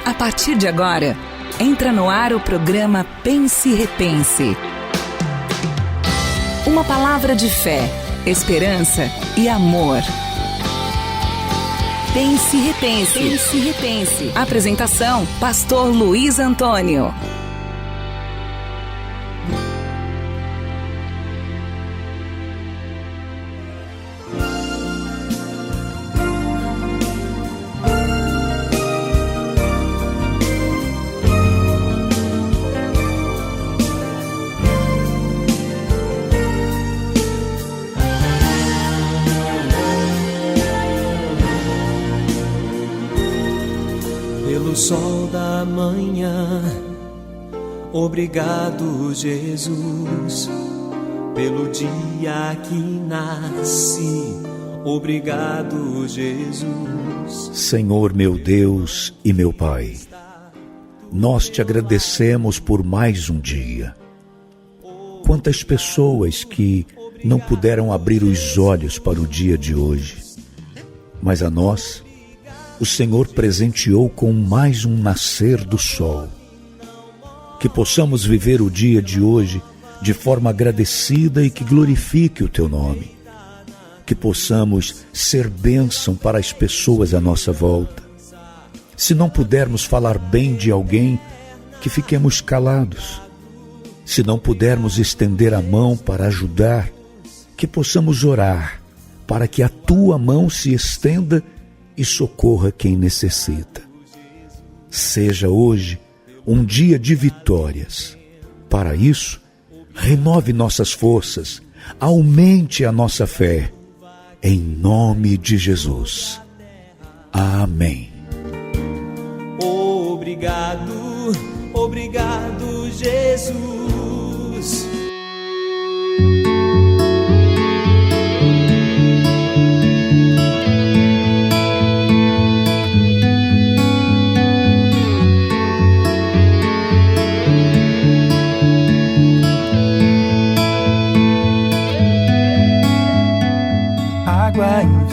A partir de agora, entra no ar o programa Pense e Repense. Uma palavra de fé, esperança e amor. Pense e Repense. Pense e Repense. Apresentação, Pastor Luiz Antônio. Sol da manhã, obrigado, Jesus, pelo dia que nasci. Obrigado, Jesus. Senhor meu Deus e meu Pai, nós te agradecemos por mais um dia. Quantas pessoas que não puderam abrir os olhos para o dia de hoje, mas a nós o Senhor presenteou com mais um nascer do sol. Que possamos viver o dia de hoje de forma agradecida e que glorifique o Teu nome. Que possamos ser bênção para as pessoas à nossa volta. Se não pudermos falar bem de alguém, que fiquemos calados. Se não pudermos estender a mão para ajudar, que possamos orar para que a Tua mão se estenda e socorra quem necessita. Seja hoje um dia de vitórias. Para isso, renove nossas forças, aumente a nossa fé, em nome de Jesus. Amém. Obrigado, obrigado, Jesus.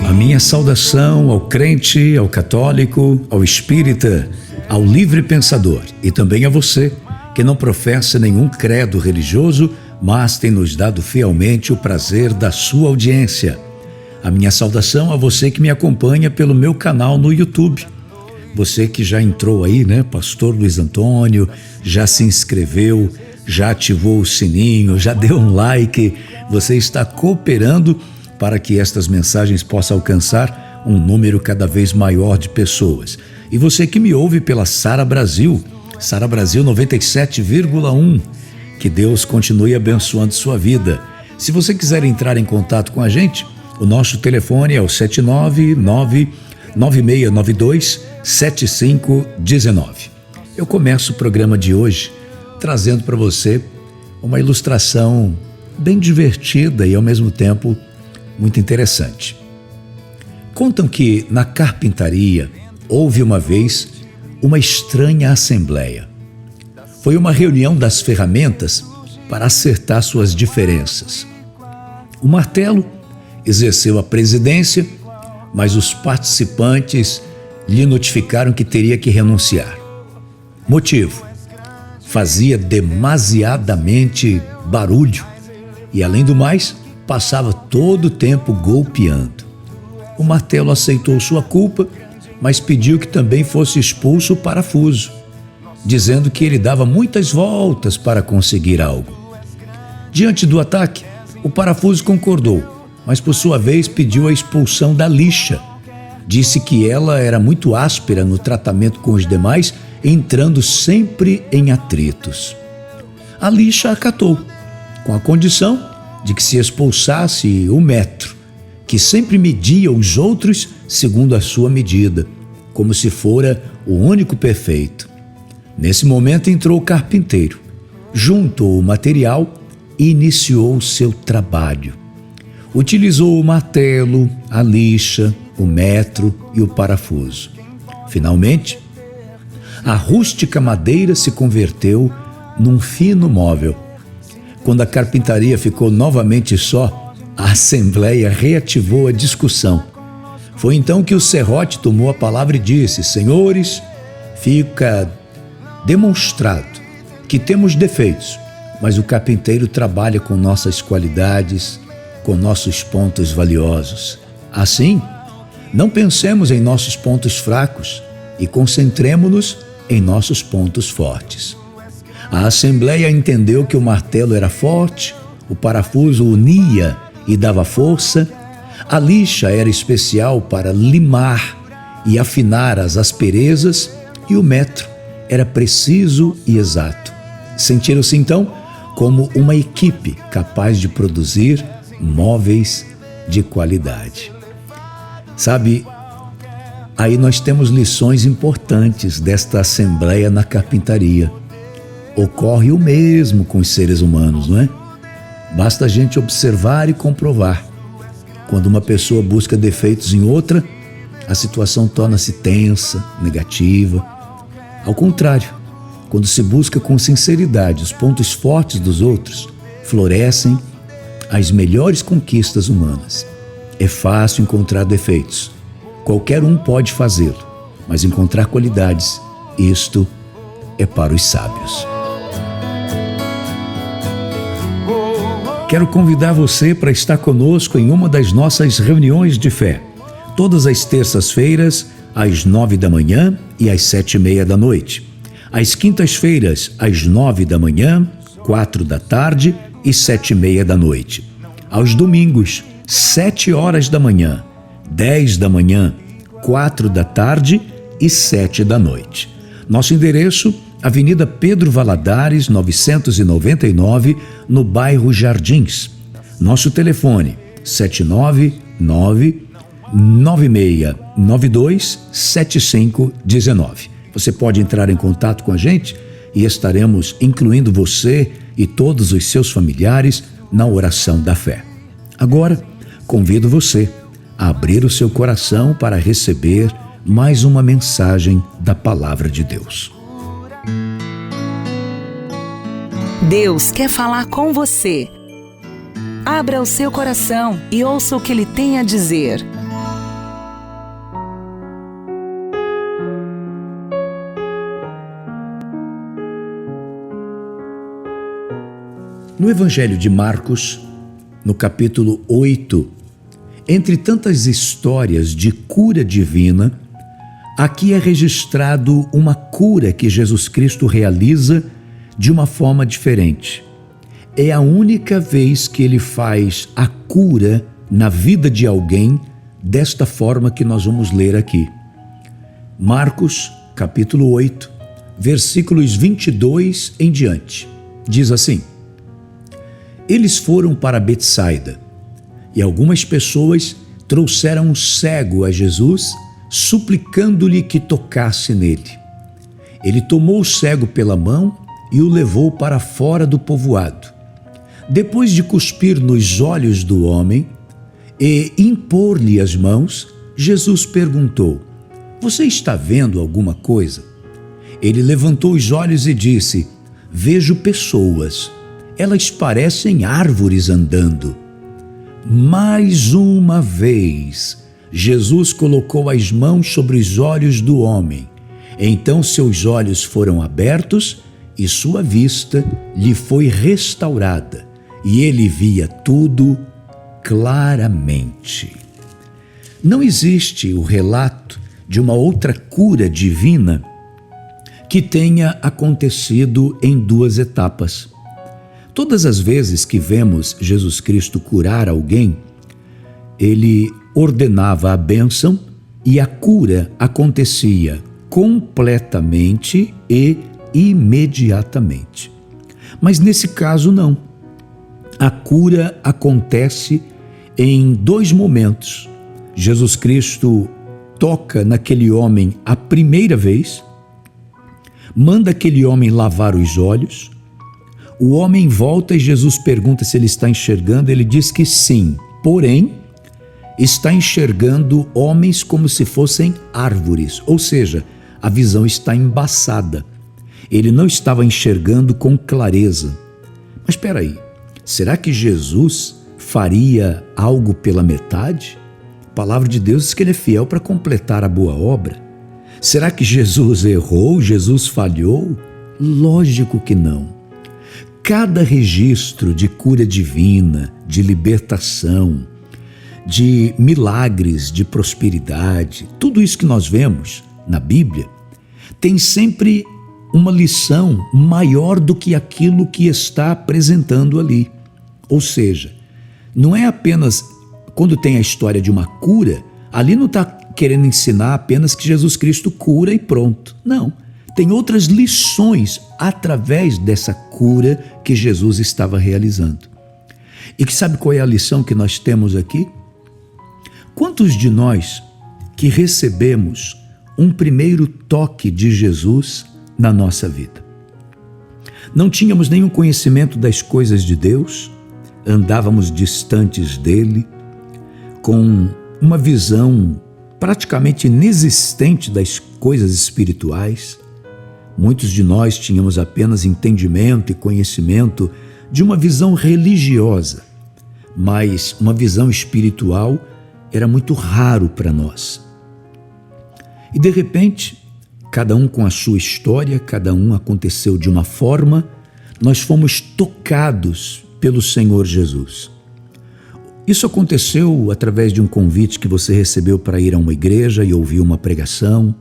A minha saudação ao crente, ao católico, ao espírita, ao livre pensador e também a você que não professa nenhum credo religioso, mas tem nos dado fielmente o prazer da sua audiência. A minha saudação a você que me acompanha pelo meu canal no YouTube. Você que já entrou aí, Pastor Luiz Antônio, já se inscreveu, já ativou o sininho, já deu um like, você está cooperando para que estas mensagens possam alcançar um número cada vez maior de pessoas. E você que me ouve pela Sara Brasil 97,1, que Deus continue abençoando sua vida. Se você quiser entrar em contato com a gente, o nosso telefone é o 799-9692-7519. Eu começo o programa de hoje trazendo para você uma ilustração bem divertida e ao mesmo tempo muito interessante. Contam que na carpintaria houve uma vez uma estranha assembleia. Foi uma reunião das ferramentas para acertar suas diferenças. O martelo exerceu a presidência, mas os participantes lhe notificaram que teria que renunciar. Motivo: fazia demasiadamente barulho e, além do mais, passava todo o tempo golpeando. O martelo aceitou sua culpa, mas pediu que também fosse expulso o parafuso, dizendo que ele dava muitas voltas para conseguir algo. Diante do ataque, o parafuso concordou, mas por sua vez pediu a expulsão da lixa. Disse que ela era muito áspera no tratamento com os demais, entrando sempre em atritos. A lixa acatou, com a condição de que se expulsasse o metro, que sempre media os outros segundo a sua medida, como se fora o único perfeito. Nesse momento entrou o carpinteiro, juntou o material e iniciou o seu trabalho. Utilizou o martelo, a lixa, o metro e o parafuso. Finalmente, a rústica madeira se converteu num fino móvel. Quando a carpintaria ficou novamente só, a assembleia reativou a discussão. Foi então que o serrote tomou a palavra e disse: senhores, fica demonstrado que temos defeitos, mas o carpinteiro trabalha com nossas qualidades, com nossos pontos valiosos. Assim, não pensemos em nossos pontos fracos e concentremo-nos em nossos pontos fortes. A Assembleia entendeu que o martelo era forte, o parafuso unia e dava força, a lixa era especial para limar e afinar as asperezas e o metro era preciso e exato. Sentiram-se então como uma equipe capaz de produzir móveis de qualidade. Sabe, aí nós temos lições importantes desta assembleia na carpintaria. Ocorre o mesmo com os seres humanos, não é? Basta a gente observar e comprovar. Quando uma pessoa busca defeitos em outra, a situação torna-se tensa, negativa. Ao contrário, quando se busca com sinceridade os pontos fortes dos outros, florescem as melhores conquistas humanas. É fácil encontrar defeitos. Qualquer um pode fazê-lo, mas encontrar qualidades, isto é para os sábios. Quero convidar você para estar conosco em uma das nossas reuniões de fé. Todas as terças-feiras, às 9 da manhã e às 7:30 da noite. Às quintas-feiras, às 9 da manhã, 4 da tarde e 7:30 da noite. Aos domingos, 7 horas da manhã, 10 da manhã, 4 da tarde e 7 da noite. Nosso endereço, Avenida Pedro Valadares, 999, no bairro Jardins. Nosso telefone, 799-9692-7519. Você pode entrar em contato com a gente e estaremos incluindo você e todos os seus familiares na oração da fé. Agora, convido você a abrir o seu coração para receber mais uma mensagem da Palavra de Deus. Deus quer falar com você. Abra o seu coração e ouça o que Ele tem a dizer. No Evangelho de Marcos, no capítulo 8, entre tantas histórias de cura divina, aqui é registrado uma cura que Jesus Cristo realiza de uma forma diferente. É a única vez que ele faz a cura na vida de alguém desta forma que nós vamos ler aqui. Marcos, capítulo 8, versículos 22 em diante. Diz assim: Eles foram para Betsaida, e algumas pessoas trouxeram um cego a Jesus, suplicando-lhe que tocasse nele. Ele tomou o cego pela mão e o levou para fora do povoado. Depois de cuspir nos olhos do homem e impor-lhe as mãos, Jesus perguntou: Você está vendo alguma coisa? Ele levantou os olhos e disse: Vejo pessoas. Elas parecem árvores andando. Mais uma vez, Jesus colocou as mãos sobre os olhos do homem. Então seus olhos foram abertos e sua vista lhe foi restaurada, e ele via tudo claramente. Não existe o relato de uma outra cura divina que tenha acontecido em duas etapas. Todas as vezes que vemos Jesus Cristo curar alguém, ele ordenava a bênção e a cura acontecia completamente e imediatamente. Mas nesse caso não. A cura acontece em dois momentos. Jesus Cristo toca naquele homem a primeira vez, manda aquele homem lavar os olhos. O homem volta e Jesus pergunta se ele está enxergando. Ele diz que sim, porém está enxergando homens como se fossem árvores, ou seja, a visão está embaçada. Ele não estava enxergando com clareza. Mas espera aí, será que Jesus faria algo pela metade? A palavra de Deus diz que ele é fiel para completar a boa obra. Será que Jesus errou? Jesus falhou? Lógico que não. Cada registro de cura divina, de libertação, de milagres, de prosperidade, tudo isso que nós vemos na Bíblia, tem sempre uma lição maior do que aquilo que está apresentando ali. Ou seja, não é apenas quando tem a história de uma cura, ali não está querendo ensinar apenas que Jesus Cristo cura e pronto. Não, tem outras lições através dessa cura que Jesus estava realizando. E que sabe qual é a lição que nós temos aqui? Quantos de nós que recebemos um primeiro toque de Jesus na nossa vida? Não tínhamos nenhum conhecimento das coisas de Deus, andávamos distantes dele, com uma visão praticamente inexistente das coisas espirituais. Muitos de nós tínhamos apenas entendimento e conhecimento de uma visão religiosa, mas uma visão espiritual era muito raro para nós. E de repente, cada um com a sua história, cada um aconteceu de uma forma, nós fomos tocados pelo Senhor Jesus. Isso aconteceu através de um convite que você recebeu para ir a uma igreja e ouvir uma pregação,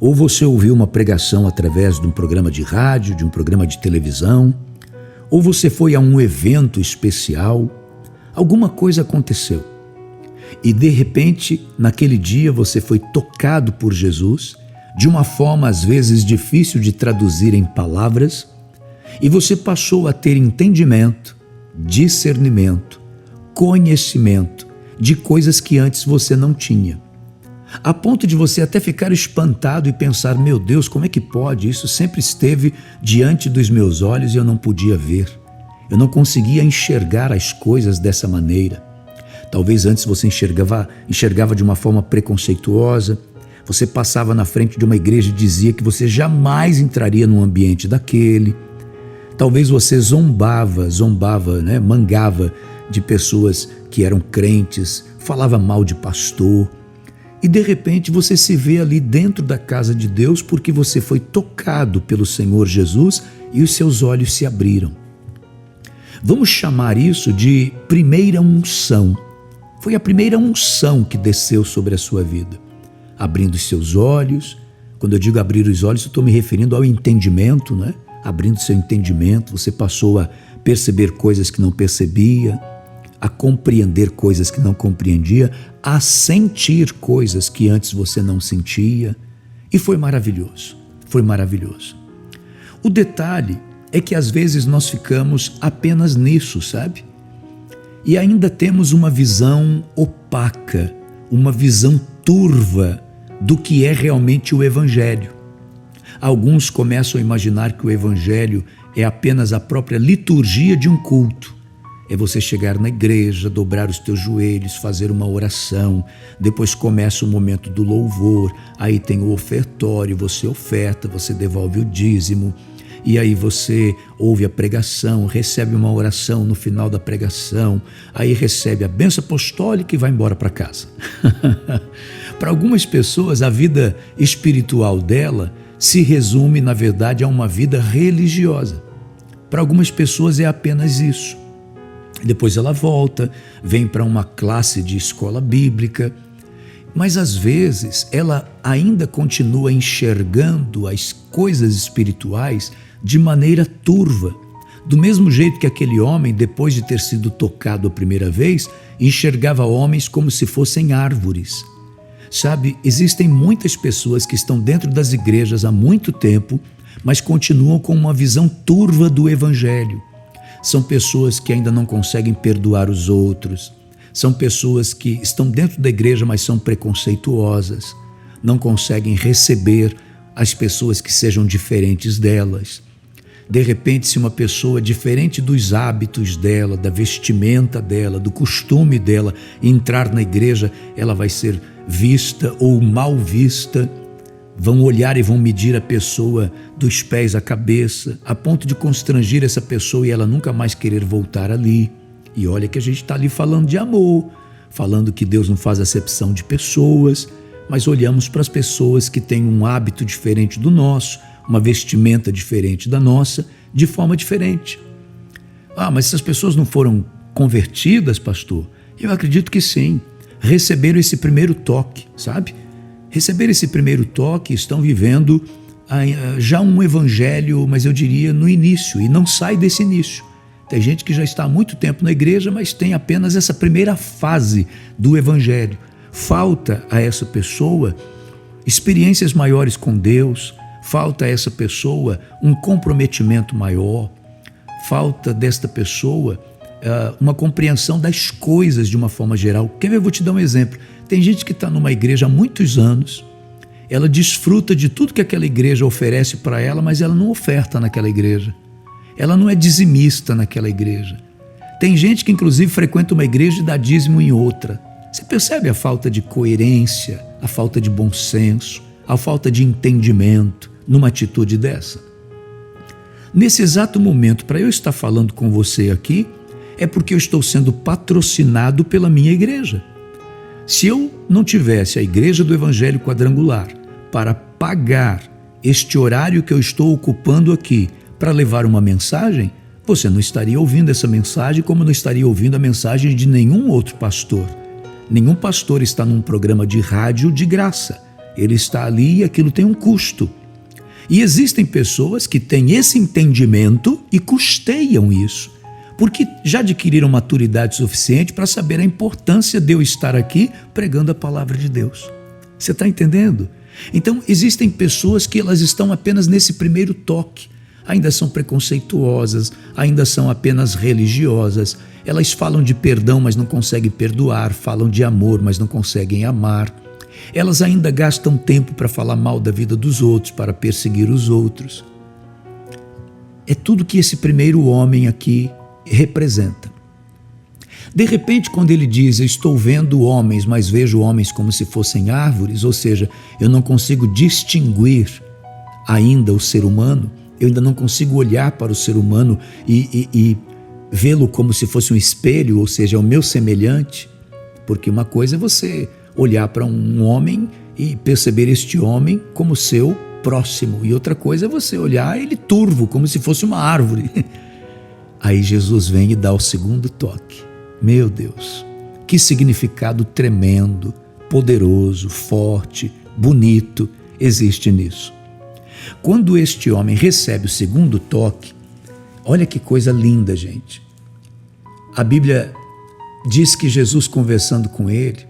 ou você ouviu uma pregação através de um programa de rádio, de um programa de televisão, ou você foi a um evento especial, alguma coisa aconteceu. E de repente, naquele dia você foi tocado por Jesus, de uma forma às vezes difícil de traduzir em palavras, e você passou a ter entendimento, discernimento, conhecimento de coisas que antes você não tinha. A ponto de você até ficar espantado e pensar, meu Deus, como é que pode? Isso sempre esteve diante dos meus olhos e eu não podia ver. Eu não conseguia enxergar as coisas dessa maneira. Talvez antes você enxergava de uma forma preconceituosa, você passava na frente de uma igreja e dizia que você jamais entraria num ambiente daquele. Talvez você zombava, mangava de pessoas que eram crentes, falava mal de pastor, e de repente você se vê ali dentro da casa de Deus porque você foi tocado pelo Senhor Jesus e os seus olhos se abriram. Vamos chamar isso de primeira unção. Foi a primeira unção que desceu sobre a sua vida, abrindo os seus olhos. Quando eu digo abrir os olhos, eu estou me referindo ao entendimento, né? Abrindo seu entendimento, você passou a perceber coisas que não percebia, a compreender coisas que não compreendia, a sentir coisas que antes você não sentia, e foi maravilhoso, foi maravilhoso. O detalhe é que às vezes nós ficamos apenas nisso, sabe? E ainda temos uma visão opaca, uma visão turva do que é realmente o Evangelho. Alguns começam a imaginar que o Evangelho é apenas a própria liturgia de um culto. É você chegar na igreja, dobrar os teus joelhos, fazer uma oração, depois começa o momento do louvor, aí tem o ofertório, você oferta, você devolve o dízimo, e aí você ouve a pregação, recebe uma oração no final da pregação, aí recebe a bênção apostólica e vai embora para casa. Para algumas pessoas, a vida espiritual dela se resume, na verdade, a uma vida religiosa. Para algumas pessoas é apenas isso. Depois ela volta, vem para uma classe de escola bíblica, mas às vezes ela ainda continua enxergando as coisas espirituais de maneira turva, do mesmo jeito que aquele homem, depois de ter sido tocado a primeira vez, enxergava homens como se fossem árvores. Sabe, existem muitas pessoas que estão dentro das igrejas há muito tempo, mas continuam com uma visão turva do Evangelho. São pessoas que ainda não conseguem perdoar os outros, são pessoas que estão dentro da igreja, mas são preconceituosas, não conseguem receber as pessoas que sejam diferentes delas. De repente, se uma pessoa diferente dos hábitos dela, da vestimenta dela, do costume dela, entrar na igreja, ela vai ser vista ou mal vista. Vão olhar e vão medir a pessoa dos pés à cabeça, a ponto de constranger essa pessoa e ela nunca mais querer voltar ali. E olha que a gente está ali falando de amor, falando que Deus não faz acepção de pessoas, mas olhamos para as pessoas que têm um hábito diferente do nosso, uma vestimenta diferente da nossa, de forma diferente. Mas essas pessoas não foram convertidas, pastor? Eu acredito que sim. Receberam esse primeiro toque, sabe? Receberam esse primeiro toque, estão vivendo já um evangelho, mas eu diria no início, e não sai desse início. Tem gente que já está há muito tempo na igreja, mas tem apenas essa primeira fase do evangelho. Falta a essa pessoa experiências maiores com Deus, falta a essa pessoa um comprometimento maior, falta desta pessoa uma compreensão das coisas de uma forma geral. Quer ver? Eu vou te dar um exemplo. Tem gente que está numa igreja há muitos anos, ela desfruta de tudo que aquela igreja oferece para ela, mas ela não oferta naquela igreja. Ela não é dizimista naquela igreja. Tem gente que inclusive frequenta uma igreja e dá dízimo em outra. Você percebe a falta de coerência, a falta de bom senso, a falta de entendimento numa atitude dessa? Nesse exato momento, para eu estar falando com você aqui, é porque eu estou sendo patrocinado pela minha igreja. Se eu não tivesse a Igreja do Evangelho Quadrangular para pagar este horário que eu estou ocupando aqui para levar uma mensagem, você não estaria ouvindo essa mensagem como não estaria ouvindo a mensagem de nenhum outro pastor. Nenhum pastor está num programa de rádio de graça. Ele está ali e aquilo tem um custo. E existem pessoas que têm esse entendimento e custeiam isso, porque já adquiriram maturidade suficiente para saber a importância de eu estar aqui pregando a palavra de Deus. Você está entendendo? Então, existem pessoas que elas estão apenas nesse primeiro toque, ainda são preconceituosas, ainda são apenas religiosas, elas falam de perdão, mas não conseguem perdoar, falam de amor, mas não conseguem amar. Elas ainda gastam tempo para falar mal da vida dos outros, para perseguir os outros. É tudo que esse primeiro homem aqui representa. De repente, quando ele diz, eu estou vendo homens, mas vejo homens como se fossem árvores, ou seja, eu não consigo distinguir ainda o ser humano, eu ainda não consigo olhar para o ser humano e vê-lo como se fosse um espelho, ou seja, é o meu semelhante, porque uma coisa é você olhar para um homem e perceber este homem como seu próximo, e outra coisa é você olhar ele turvo, como se fosse uma árvore. Aí Jesus vem e dá o segundo toque. Meu Deus, que significado tremendo, poderoso, forte, bonito existe nisso. Quando este homem recebe o segundo toque, olha que coisa linda, gente. A Bíblia diz que Jesus, conversando com ele,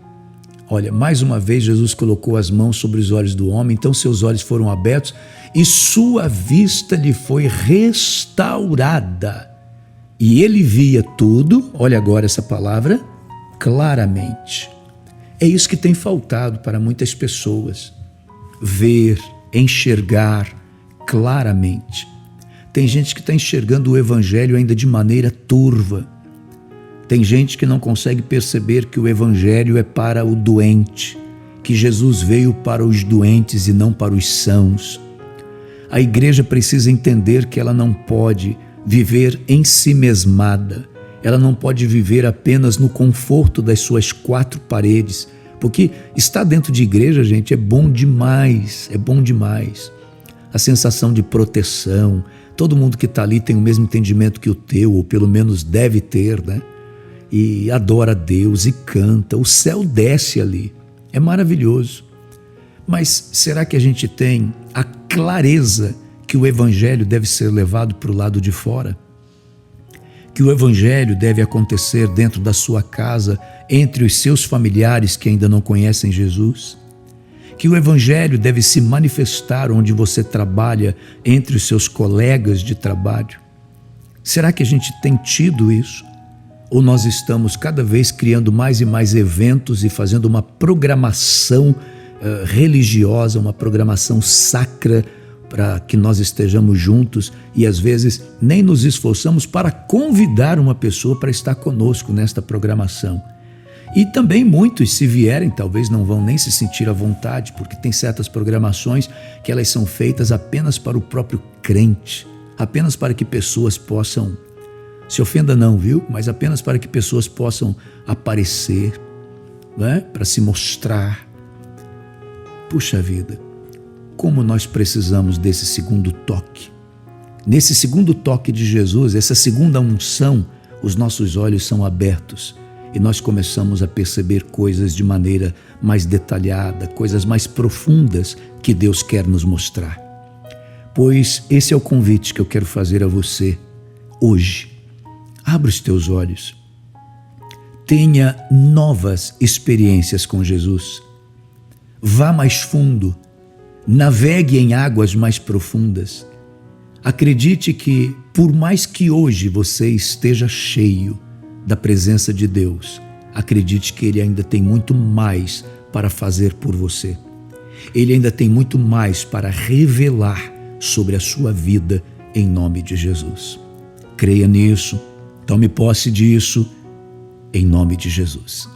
olha, mais uma vez Jesus colocou as mãos sobre os olhos do homem, então seus olhos foram abertos e sua vista lhe foi restaurada. E ele via tudo, olha agora essa palavra, claramente. É isso que tem faltado para muitas pessoas, ver, enxergar claramente. Tem gente que está enxergando o evangelho ainda de maneira turva. Tem gente que não consegue perceber que o evangelho é para o doente, que Jesus veio para os doentes e não para os sãos. A igreja precisa entender que ela não pode viver em si mesmada, ela não pode viver apenas no conforto das suas quatro paredes, porque estar dentro de igreja, gente, é bom demais, é bom demais. A sensação de proteção, todo mundo que está ali tem o mesmo entendimento que o teu, ou pelo menos deve ter, né? E adora a Deus e canta, o céu desce ali, é maravilhoso. Mas será que a gente tem a clareza que o evangelho deve ser levado para o lado de fora? Que o evangelho deve acontecer dentro da sua casa, entre os seus familiares que ainda não conhecem Jesus? Que o evangelho deve se manifestar onde você trabalha, entre os seus colegas de trabalho? Será que a gente tem tido isso? Ou nós estamos cada vez criando mais e mais eventos e fazendo uma programação religiosa, uma programação sacra para que nós estejamos juntos e às vezes nem nos esforçamos para convidar uma pessoa para estar conosco nesta programação. E também muitos, se vierem, talvez não vão nem se sentir à vontade, porque tem certas programações que elas são feitas apenas para o próprio crente, apenas para que pessoas possam, se ofenda não, viu? Mas apenas para que pessoas possam aparecer, né? Para se mostrar. Puxa vida, como nós precisamos desse segundo toque. Nesse segundo toque de Jesus, essa segunda unção, os nossos olhos são abertos e nós começamos a perceber coisas de maneira mais detalhada, coisas mais profundas que Deus quer nos mostrar. Pois esse é o convite que eu quero fazer a você hoje. Abra os teus olhos. Tenha novas experiências com Jesus. Vá mais fundo. Navegue em águas mais profundas. Acredite que, por mais que hoje você esteja cheio da presença de Deus, acredite que Ele ainda tem muito mais para fazer por você. Ele ainda tem muito mais para revelar sobre a sua vida em nome de Jesus. Creia nisso, tome posse disso, em nome de Jesus.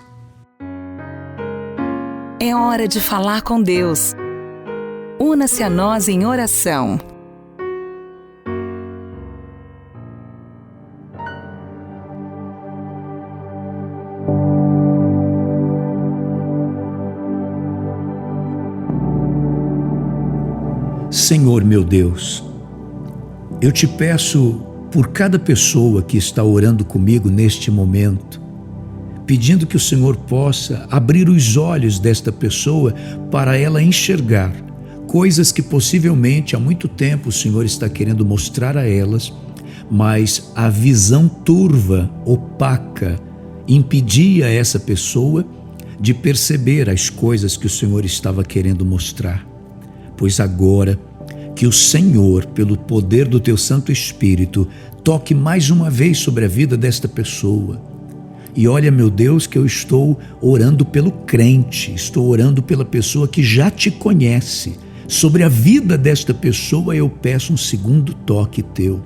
É hora de falar com Deus. Una-se a nós em oração. Senhor meu Deus, eu te peço por cada pessoa que está orando comigo neste momento, pedindo que o Senhor possa abrir os olhos desta pessoa para ela enxergar coisas que possivelmente há muito tempo o Senhor está querendo mostrar a elas, mas a visão turva, opaca, impedia essa pessoa de perceber as coisas que o Senhor estava querendo mostrar. Pois agora, que o Senhor, pelo poder do Teu Santo Espírito, toque mais uma vez sobre a vida desta pessoa. E olha, meu Deus, que eu estou orando pelo crente, estou orando pela pessoa que já te conhece. Sobre a vida desta pessoa eu peço um segundo toque Teu.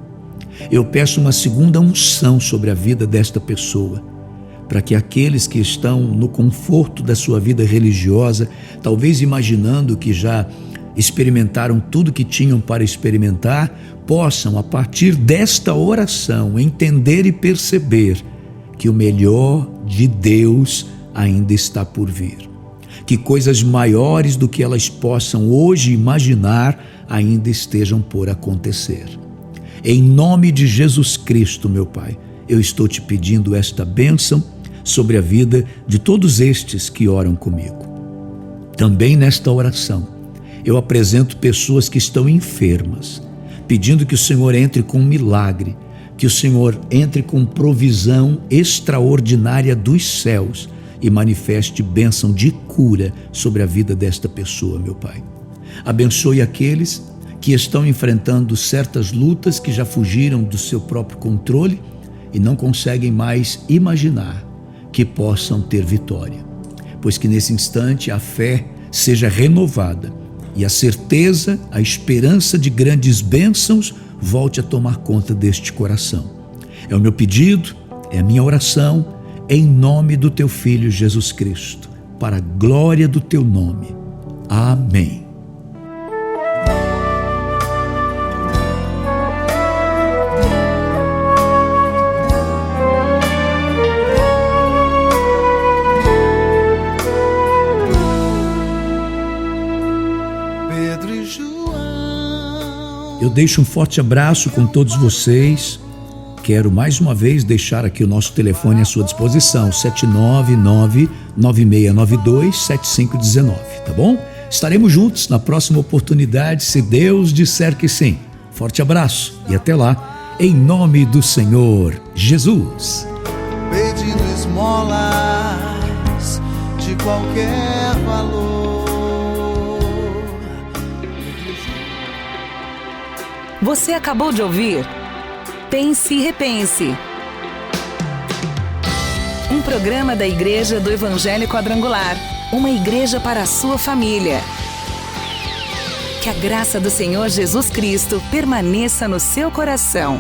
Eu peço uma segunda unção sobre a vida desta pessoa, para que aqueles que estão no conforto da sua vida religiosa, talvez imaginando que já experimentaram tudo que tinham para experimentar, possam, a partir desta oração, entender e perceber que o melhor de Deus ainda está por vir. Que coisas maiores do que elas possam hoje imaginar ainda estejam por acontecer. Em nome de Jesus Cristo, meu Pai, eu estou te pedindo esta bênção sobre a vida de todos estes que oram comigo. Também nesta oração, eu apresento pessoas que estão enfermas, pedindo que o Senhor entre com um milagre, que o Senhor entre com provisão extraordinária dos céus e manifeste bênção de cura sobre a vida desta pessoa, meu Pai. Abençoe aqueles que estão enfrentando certas lutas que já fugiram do seu próprio controle e não conseguem mais imaginar que possam ter vitória. Pois que nesse instante a fé seja renovada e a certeza, a esperança de grandes bênçãos volte a tomar conta deste coração. É o meu pedido, é a minha oração, em nome do Teu Filho Jesus Cristo, para a glória do Teu nome. Amém. Eu deixo um forte abraço com todos vocês. Quero mais uma vez deixar aqui o nosso telefone à sua disposição, 799-9692-7519, tá bom? Estaremos juntos na próxima oportunidade, se Deus disser que sim. Forte abraço e até lá, em nome do Senhor Jesus. Pedindo esmolas de qualquer valor. Você acabou de ouvir Pense e Repense, um programa da Igreja do Evangelho Quadrangular, uma igreja para a sua família. Que a graça do Senhor Jesus Cristo permaneça no seu coração.